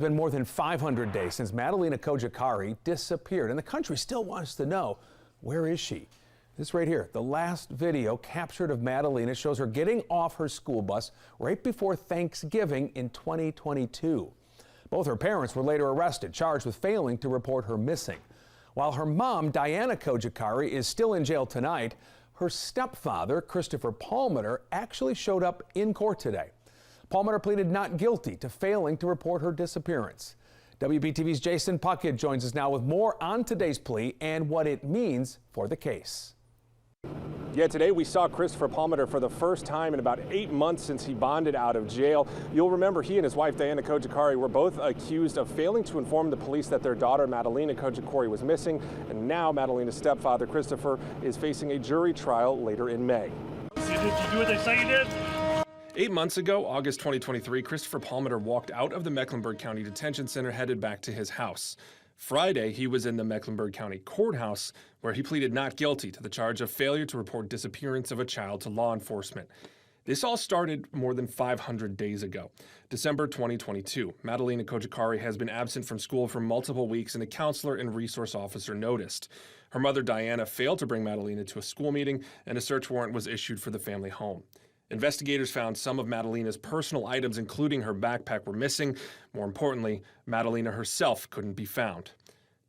It's been more than 500 days since Madalina Kojikari disappeared, and the country still wants to know, where is she? This right here, the last video captured of Madalina, shows her getting off her school bus right before Thanksgiving in 2022. Both her parents were later arrested, charged with failing to report her missing. While her mom, Diana Kojikari, is still in jail tonight, her stepfather, Christopher Palmiter, actually showed up in court today. Palmiter pleaded not guilty to failing to report her disappearance. WBTV's Jason Pucket joins us now with more on today's plea and what it means for the case. Yeah, today we saw Christopher Palmiter for the first time in about 8 months since he bonded out of jail. You'll remember he and his wife, Diana Kojikari, were both accused of failing to inform the police that their daughter, Madalina Kojikari, was missing. And now Madalina's stepfather, Christopher, is facing a jury trial later in May. Did you do what they say you did? 8 months ago, August 2023, Christopher Palmiter walked out of the Mecklenburg County Detention Center, headed back to his house. Friday, he was in the Mecklenburg County Courthouse, where he pleaded not guilty to the charge of failure to report disappearance of a child to law enforcement. This all started more than 500 days ago. December 2022, Madalina Kojikari has been absent from school for multiple weeks, and a counselor and resource officer noticed. Her mother, Diana, failed to bring Madalina to a school meeting, and a search warrant was issued for the family home. Investigators found some of Madalina's personal items, including her backpack, were missing. More importantly, Madalina herself couldn't be found.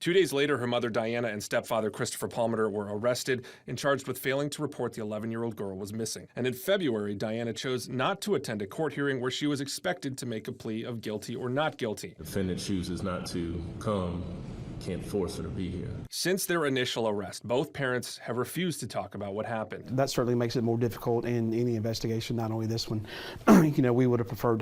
2 days later, her mother Diana and stepfather Christopher Palmiter were arrested and charged with failing to report the 11-year-old girl was missing. And in February, Diana chose not to attend a court hearing where she was expected to make a plea of guilty or not guilty. The defendant chooses not to come. Can't force her to be here. Since their initial arrest, both parents have refused to talk about what happened. That certainly makes it more difficult in any investigation, not only this one. We would have preferred to